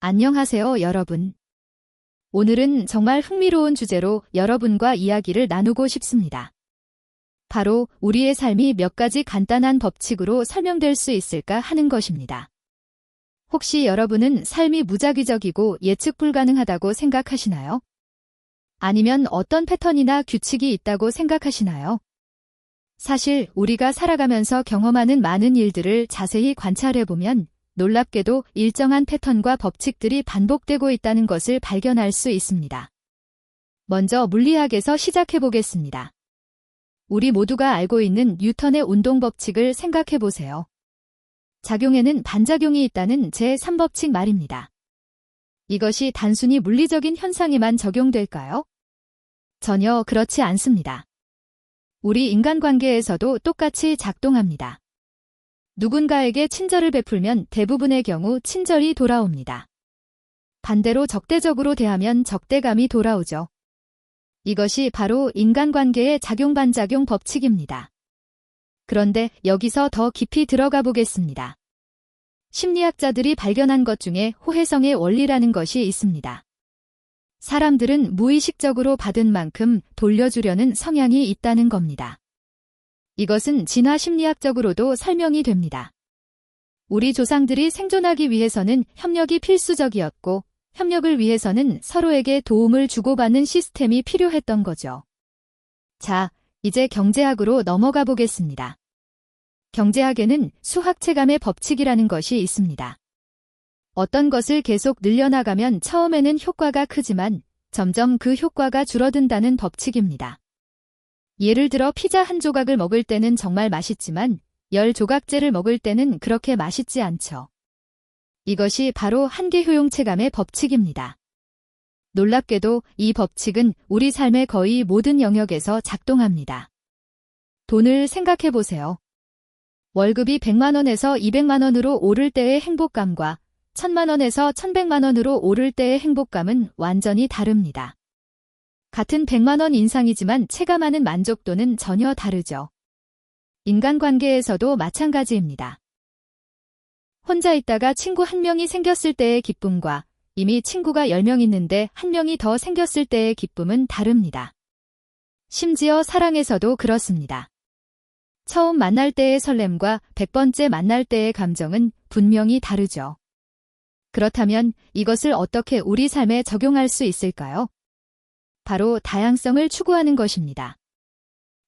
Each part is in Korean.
안녕하세요, 여러분. 오늘은 정말 흥미로운 주제로 여러분과 이야기를 나누고 싶습니다. 바로 우리의 삶이 몇 가지 간단한 법칙으로 설명될 수 있을까 하는 것입니다. 혹시 여러분은 삶이 무작위적이고 예측 불가능하다고 생각하시나요? 아니면 어떤 패턴이나 규칙이 있다고 생각하시나요? 사실 우리가 살아가면서 경험하는 많은 일들을 자세히 관찰해보면 놀랍게도 일정한 패턴과 법칙들이 반복되고 있다는 것을 발견할 수 있습니다. 먼저 물리학에서 시작해보겠습니다. 우리 모두가 알고 있는 뉴턴의 운동 법칙을 생각해보세요. 작용에는 반작용이 있다는 제3법칙 말입니다. 이것이 단순히 물리적인 현상에만 적용될까요? 전혀 그렇지 않습니다. 우리 인간관계에서도 똑같이 작동합니다. 누군가에게 친절을 베풀면 대부분의 경우 친절이 돌아옵니다. 반대로 적대적으로 대하면 적대감이 돌아오죠. 이것이 바로 인간관계의 작용반작용 법칙입니다. 그런데 여기서 더 깊이 들어가 보겠습니다. 심리학자들이 발견한 것 중에 호혜성의 원리라는 것이 있습니다. 사람들은 무의식적으로 받은 만큼 돌려주려는 성향이 있다는 겁니다. 이것은 진화 심리학적으로도 설명이 됩니다. 우리 조상들이 생존하기 위해서는 협력이 필수적이었고, 협력을 위해서는 서로에게 도움을 주고받는 시스템이 필요했던 거죠. 자, 이제 경제학으로 넘어가 보겠습니다. 경제학에는 수학체감의 법칙이라는 것이 있습니다. 어떤 것을 계속 늘려나가면 처음에는 효과가 크지만 점점 그 효과가 줄어든다는 법칙입니다. 예를 들어 피자 한 조각을 먹을 때는 정말 맛있지만 10조각째를 먹을 때는 그렇게 맛있지 않죠. 이것이 바로 한계효용 체감의 법칙입니다. 놀랍게도 이 법칙은 우리 삶의 거의 모든 영역에서 작동합니다. 돈을 생각해보세요. 월급이 100만 원에서 200만 원으로 오를 때의 행복감과 1000만 원에서 1100만 원으로 오를 때의 행복감은 완전히 다릅니다. 같은 100만 원 인상이지만 체감하는 만족도는 전혀 다르죠. 인간관계에서도 마찬가지입니다. 혼자 있다가 친구 한 명이 생겼을 때의 기쁨과 이미 친구가 10명 있는데 한 명이 더 생겼을 때의 기쁨은 다릅니다. 심지어 사랑에서도 그렇습니다. 처음 만날 때의 설렘과 100번째 만날 때의 감정은 분명히 다르죠. 그렇다면 이것을 어떻게 우리 삶에 적용할 수 있을까요? 바로 다양성을 추구하는 것입니다.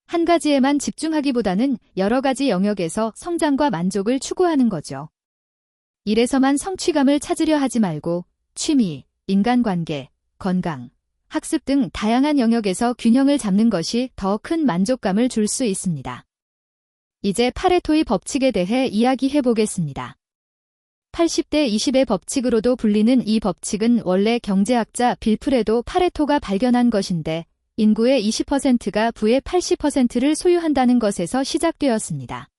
한 가지에만 집중하기보다는 여러 가지 영역에서 성장과 만족을 추구하는 거죠. 이래서만 성취감을 찾으려 하지 말고 취미, 인간관계, 건강, 학습 등 다양한 영역에서 균형을 잡는 것이 더 큰 만족감을 줄 수 있습니다. 이제 파레토의 법칙에 대해 이야기해 보겠습니다. 80대 20의 법칙으로도 불리는 이 법칙은 원래 경제학자 빌프레도 파레토가 발견한 것인데 인구의 20%가 부의 80%를 소유한다는 것에서 시작되었습니다.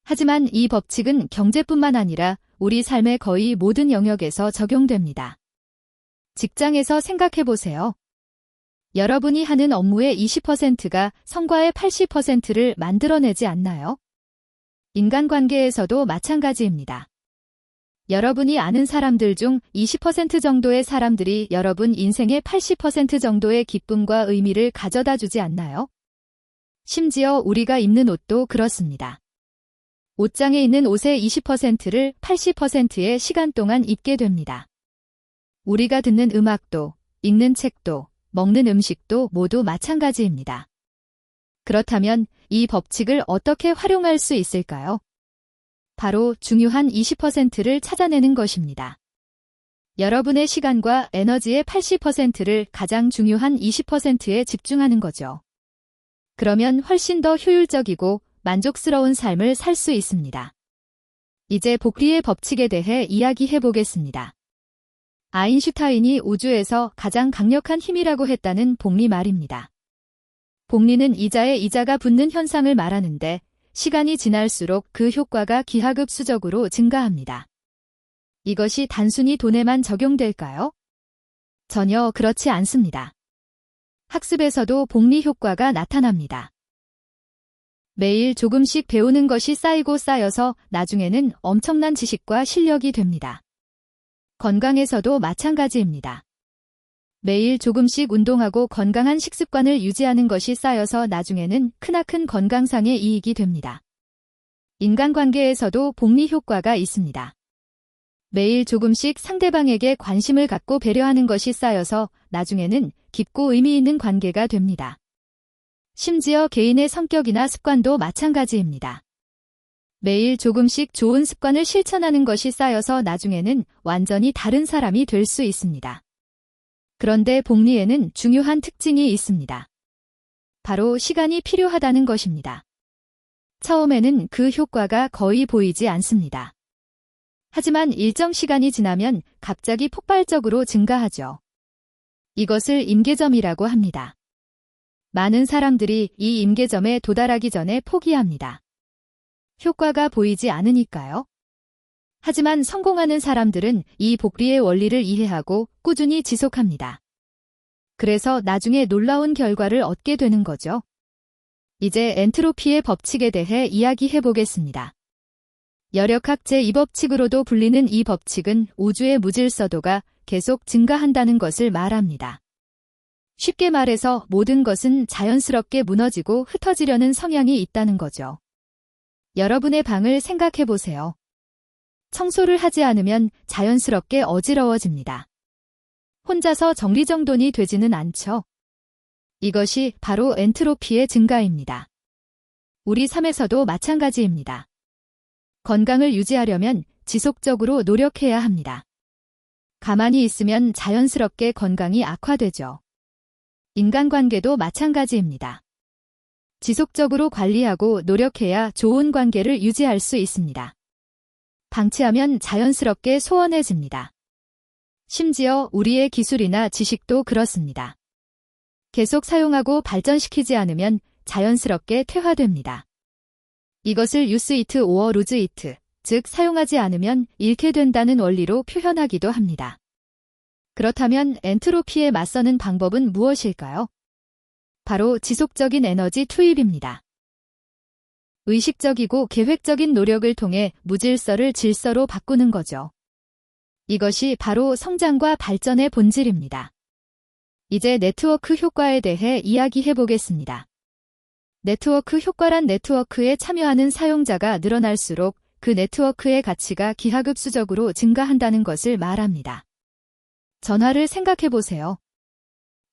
하지만 이 법칙은 경제뿐만 아니라 우리 삶의 거의 모든 영역에서 적용됩니다. 직장에서 생각해보세요. 여러분이 하는 업무의 20%가 성과의 80%를 만들어내지 않나요? 인간관계에서도 마찬가지입니다. 여러분이 아는 사람들 중 20% 정도의 사람들이 여러분 인생의 80% 정도의 기쁨과 의미를 가져다 주지 않나요? 심지어 우리가 입는 옷도 그렇습니다. 옷장에 있는 옷의 20%를 80%의 시간 동안 입게 됩니다. 우리가 듣는 음악도, 읽는 책도, 먹는 음식도 모두 마찬가지입니다. 그렇다면 이 법칙을 어떻게 활용할 수 있을까요? 바로 중요한 20%를 찾아내는 것입니다. 여러분의 시간과 에너지의 80%를 가장 중요한 20%에 집중하는 거죠. 그러면 훨씬 더 효율적이고 만족스러운 삶을 살 수 있습니다. 이제 복리의 법칙에 대해 이야기해 보겠습니다. 아인슈타인이 우주에서 가장 강력한 힘이라고 했다는 복리 말입니다. 복리는 이자에 이자가 붙는 현상을 말하는데 시간이 지날수록 그 효과가 기하급수적으로 증가합니다. 이것이 단순히 돈에만 적용될까요? 전혀 그렇지 않습니다. 학습에서도 복리 효과가 나타납니다. 매일 조금씩 배우는 것이 쌓이고 쌓여서 나중에는 엄청난 지식과 실력이 됩니다. 건강에서도 마찬가지입니다. 매일 조금씩 운동하고 건강한 식습관을 유지하는 것이 쌓여서 나중에는 크나큰 건강상의 이익이 됩니다. 인간관계에서도 복리 효과가 있습니다. 매일 조금씩 상대방에게 관심을 갖고 배려하는 것이 쌓여서 나중에는 깊고 의미 있는 관계가 됩니다. 심지어 개인의 성격이나 습관도 마찬가지입니다. 매일 조금씩 좋은 습관을 실천하는 것이 쌓여서 나중에는 완전히 다른 사람이 될 수 있습니다. 그런데 복리에는 중요한 특징이 있습니다. 바로 시간이 필요하다는 것입니다. 처음에는 그 효과가 거의 보이지 않습니다. 하지만 일정 시간이 지나면 갑자기 폭발적으로 증가하죠. 이것을 임계점이라고 합니다. 많은 사람들이 이 임계점에 도달하기 전에 포기합니다. 효과가 보이지 않으니까요. 하지만 성공하는 사람들은 이 복리의 원리를 이해하고 꾸준히 지속합니다. 그래서 나중에 놀라운 결과를 얻게 되는 거죠. 이제 엔트로피의 법칙에 대해 이야기해 보겠습니다. 열역학 제2법칙으로도 불리는 이 법칙은 우주의 무질서도가 계속 증가한다는 것을 말합니다. 쉽게 말해서 모든 것은 자연스럽게 무너지고 흩어지려는 성향이 있다는 거죠. 여러분의 방을 생각해 보세요. 청소를 하지 않으면 자연스럽게 어지러워집니다. 혼자서 정리정돈이 되지는 않죠. 이것이 바로 엔트로피의 증가입니다. 우리 삶에서도 마찬가지입니다. 건강을 유지하려면 지속적으로 노력해야 합니다. 가만히 있으면 자연스럽게 건강이 악화되죠. 인간관계도 마찬가지입니다. 지속적으로 관리하고 노력해야 좋은 관계를 유지할 수 있습니다. 방치하면 자연스럽게 소원해집니다. 심지어 우리의 기술이나 지식도 그렇습니다. 계속 사용하고 발전시키지 않으면 자연스럽게 퇴화됩니다. 이것을 유스 이트 오어 루즈 이트, 즉 사용하지 않으면 잃게 된다는 원리로 표현하기도 합니다. 그렇다면 엔트로피에 맞서는 방법은 무엇일까요? 바로 지속적인 에너지 투입입니다. 의식적이고 계획적인 노력을 통해 무질서를 질서로 바꾸는 거죠. 이것이 바로 성장과 발전의 본질입니다. 이제 네트워크 효과에 대해 이야기해 보겠습니다. 네트워크 효과란 네트워크에 참여하는 사용자가 늘어날수록 그 네트워크의 가치가 기하급수적으로 증가한다는 것을 말합니다. 전화를 생각해 보세요.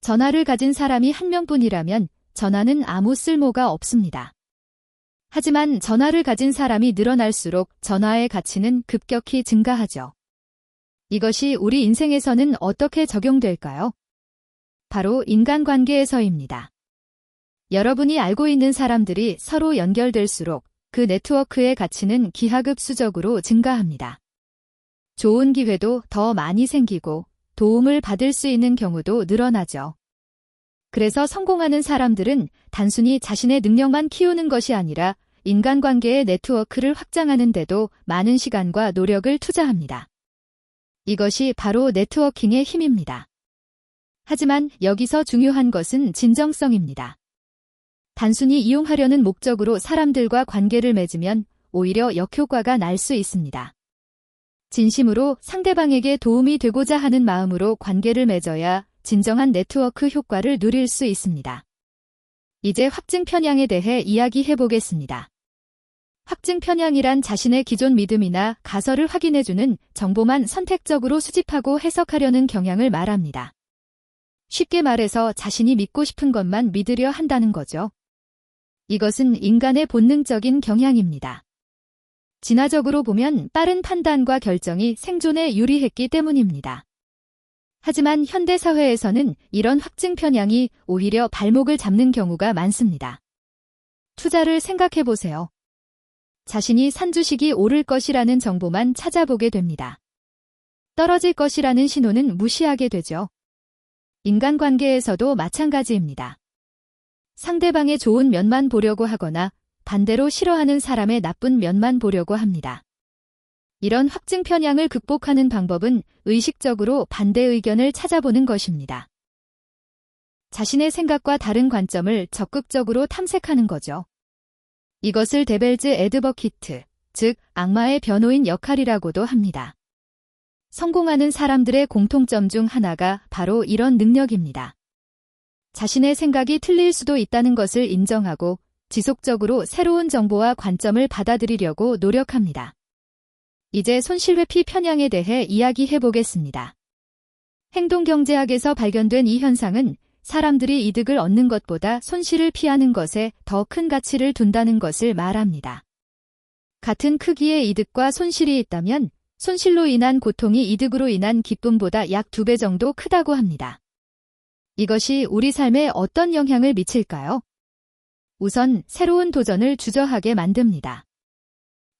전화를 가진 사람이 한 명뿐이라면 전화는 아무 쓸모가 없습니다. 하지만 전화를 가진 사람이 늘어날수록 전화의 가치는 급격히 증가하죠. 이것이 우리 인생에서는 어떻게 적용될까요? 바로 인간관계에서입니다. 여러분이 알고 있는 사람들이 서로 연결될수록 그 네트워크의 가치는 기하급수적으로 증가합니다. 좋은 기회도 더 많이 생기고 도움을 받을 수 있는 경우도 늘어나죠. 그래서 성공하는 사람들은 단순히 자신의 능력만 키우는 것이 아니라 인간관계의 네트워크를 확장하는 데도 많은 시간과 노력을 투자합니다. 이것이 바로 네트워킹의 힘입니다. 하지만 여기서 중요한 것은 진정성입니다. 단순히 이용하려는 목적으로 사람들과 관계를 맺으면 오히려 역효과가 날 수 있습니다. 진심으로 상대방에게 도움이 되고자 하는 마음으로 관계를 맺어야 진정한 네트워크 효과를 누릴 수 있습니다. 이제 확증 편향에 대해 이야기해 보겠습니다. 확증 편향이란 자신의 기존 믿음이나 가설을 확인해주는 정보만 선택적으로 수집하고 해석하려는 경향을 말합니다. 쉽게 말해서 자신이 믿고 싶은 것만 믿으려 한다는 거죠. 이것은 인간의 본능적인 경향입니다. 진화적으로 보면 빠른 판단과 결정이 생존에 유리했기 때문입니다. 하지만 현대 사회에서는 이런 확증 편향이 오히려 발목을 잡는 경우가 많습니다. 투자를 생각해 보세요. 자신이 산 주식이 오를 것이라는 정보만 찾아보게 됩니다. 떨어질 것이라는 신호는 무시하게 되죠. 인간관계에서도 마찬가지입니다. 상대방의 좋은 면만 보려고 하거나 반대로 싫어하는 사람의 나쁜 면만 보려고 합니다. 이런 확증 편향을 극복하는 방법은 의식적으로 반대 의견을 찾아보는 것입니다. 자신의 생각과 다른 관점을 적극적으로 탐색하는 거죠. 이것을 데벨즈 애드버키트, 즉 악마의 변호인 역할이라고도 합니다. 성공하는 사람들의 공통점 중 하나가 바로 이런 능력입니다. 자신의 생각이 틀릴 수도 있다는 것을 인정하고 지속적으로 새로운 정보와 관점을 받아들이려고 노력합니다. 이제 손실회피 편향에 대해 이야기해 보겠습니다. 행동경제학에서 발견된 이 현상은 사람들이 이득을 얻는 것보다 손실을 피하는 것에 더 큰 가치를 둔다는 것을 말합니다. 같은 크기의 이득과 손실이 있다면 손실로 인한 고통이 이득으로 인한 기쁨보다 약 2배 정도 크다고 합니다. 이것이 우리 삶에 어떤 영향을 미칠까요? 우선 새로운 도전을 주저하게 만듭니다.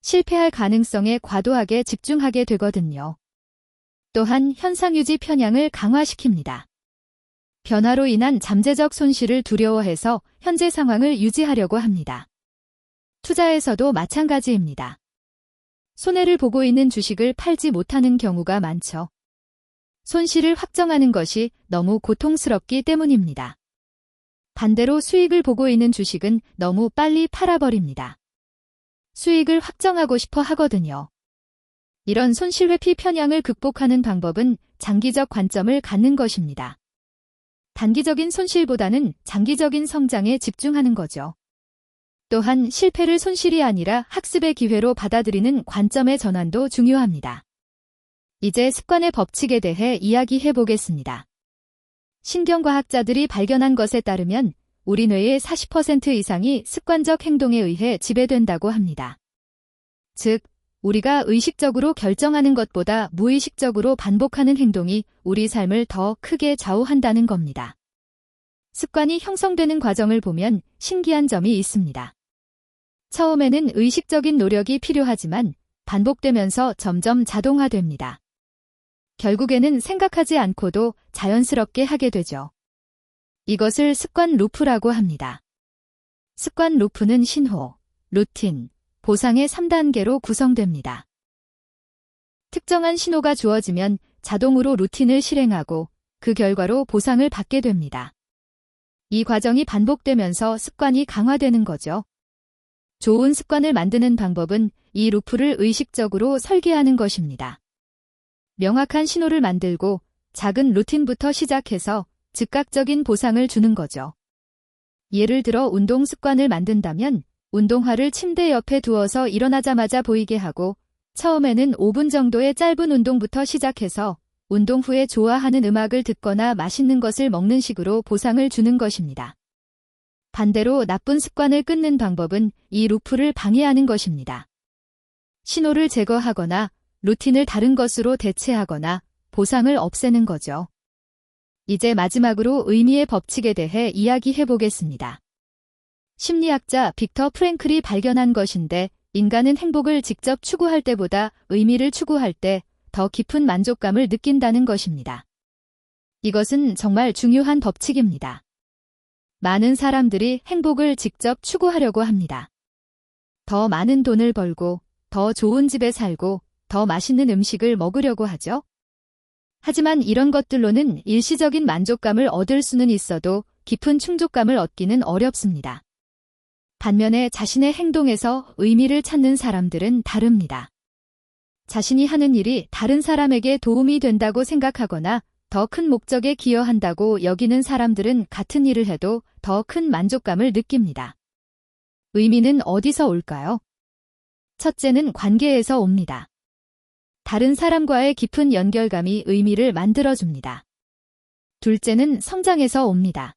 실패할 가능성에 과도하게 집중하게 되거든요. 또한 현상유지 편향을 강화시킵니다. 변화로 인한 잠재적 손실을 두려워해서 현재 상황을 유지하려고 합니다. 투자에서도 마찬가지입니다. 손해를 보고 있는 주식을 팔지 못하는 경우가 많죠. 손실을 확정하는 것이 너무 고통스럽기 때문입니다. 반대로 수익을 보고 있는 주식은 너무 빨리 팔아버립니다. 수익을 확정하고 싶어 하거든요. 이런 손실회피 편향을 극복하는 방법은 장기적 관점을 갖는 것입니다. 단기적인 손실보다는 장기적인 성장에 집중하는 거죠. 또한 실패를 손실이 아니라 학습의 기회로 받아들이는 관점의 전환도 중요합니다. 이제 습관의 법칙에 대해 이야기해 보겠습니다. 신경과학자들이 발견한 것에 따르면 우리 뇌의 40% 이상이 습관적 행동에 의해 지배된다고 합니다. 즉, 우리가 의식적으로 결정하는 것보다 무의식적으로 반복하는 행동이 우리 삶을 더 크게 좌우한다는 겁니다. 습관이 형성되는 과정을 보면 신기한 점이 있습니다. 처음에는 의식적인 노력이 필요하지만 반복되면서 점점 자동화됩니다. 결국에는 생각하지 않고도 자연스럽게 하게 되죠. 이것을 습관 루프라고 합니다. 습관 루프는 신호, 루틴, 보상의 3단계로 구성됩니다. 특정한 신호가 주어지면 자동으로 루틴을 실행하고 그 결과로 보상을 받게 됩니다. 이 과정이 반복되면서 습관이 강화되는 거죠. 좋은 습관을 만드는 방법은 이 루프를 의식적으로 설계하는 것입니다. 명확한 신호를 만들고 작은 루틴부터 시작해서 즉각적인 보상을 주는 거죠. 예를 들어 운동 습관을 만든다면 운동화를 침대 옆에 두어서 일어나자마자 보이게 하고 처음에는 5분 정도의 짧은 운동부터 시작해서 운동 후에 좋아하는 음악을 듣거나 맛있는 것을 먹는 식으로 보상을 주는 것입니다. 반대로 나쁜 습관을 끊는 방법은 이 루프를 방해하는 것입니다. 신호를 제거하거나 루틴을 다른 것으로 대체하거나 보상을 없애는 거죠. 이제 마지막으로 의미의 법칙에 대해 이야기해 보겠습니다. 심리학자 빅터 프랭클이 발견한 것인데 인간은 행복을 직접 추구할 때보다 의미를 추구할 때 더 깊은 만족감을 느낀다는 것입니다. 이것은 정말 중요한 법칙입니다. 많은 사람들이 행복을 직접 추구하려고 합니다. 더 많은 돈을 벌고, 더 좋은 집에 살고, 더 맛있는 음식을 먹으려고 하죠. 하지만 이런 것들로는 일시적인 만족감을 얻을 수는 있어도 깊은 충족감을 얻기는 어렵습니다. 반면에 자신의 행동에서 의미를 찾는 사람들은 다릅니다. 자신이 하는 일이 다른 사람에게 도움이 된다고 생각하거나 더 큰 목적에 기여한다고 여기는 사람들은 같은 일을 해도 더 큰 만족감을 느낍니다. 의미는 어디서 올까요? 첫째는 관계에서 옵니다. 다른 사람과의 깊은 연결감이 의미를 만들어줍니다. 둘째는 성장에서 옵니다.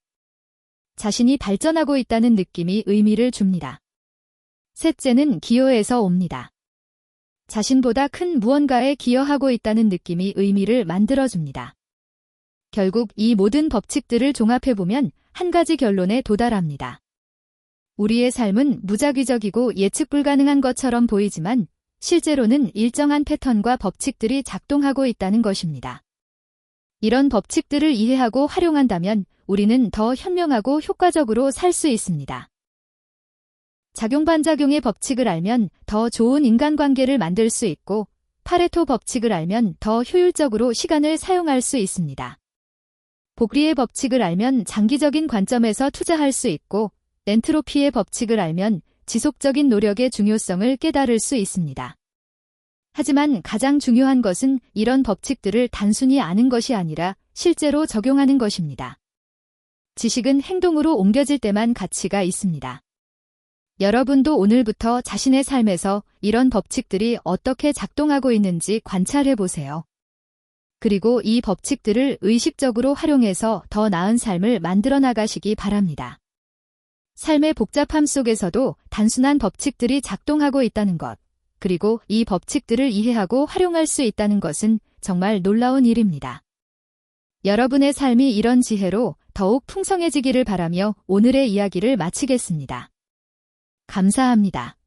자신이 발전하고 있다는 느낌이 의미를 줍니다. 셋째는 기여에서 옵니다. 자신보다 큰 무언가에 기여하고 있다는 느낌이 의미를 만들어줍니다. 결국 이 모든 법칙들을 종합해보면 한 가지 결론에 도달합니다. 우리의 삶은 무작위적이고 예측 불가능한 것처럼 보이지만 실제로는 일정한 패턴과 법칙들이 작동하고 있다는 것입니다. 이런 법칙들을 이해하고 활용한다면 우리는 더 현명하고 효과적으로 살 수 있습니다. 작용반작용의 법칙을 알면 더 좋은 인간관계를 만들 수 있고 파레토 법칙을 알면 더 효율적으로 시간을 사용할 수 있습니다. 복리의 법칙을 알면 장기적인 관점에서 투자할 수 있고 엔트로피의 법칙을 알면 지속적인 노력의 중요성을 깨달을 수 있습니다. 하지만 가장 중요한 것은 이런 법칙들을 단순히 아는 것이 아니라 실제로 적용하는 것입니다. 지식은 행동으로 옮겨질 때만 가치가 있습니다. 여러분도 오늘부터 자신의 삶에서 이런 법칙들이 어떻게 작동하고 있는지 관찰해 보세요. 그리고 이 법칙들을 의식적으로 활용해서 더 나은 삶을 만들어 나가시기 바랍니다. 삶의 복잡함 속에서도 단순한 법칙들이 작동하고 있다는 것, 그리고 이 법칙들을 이해하고 활용할 수 있다는 것은 정말 놀라운 일입니다. 여러분의 삶이 이런 지혜로 더욱 풍성해지기를 바라며 오늘의 이야기를 마치겠습니다. 감사합니다.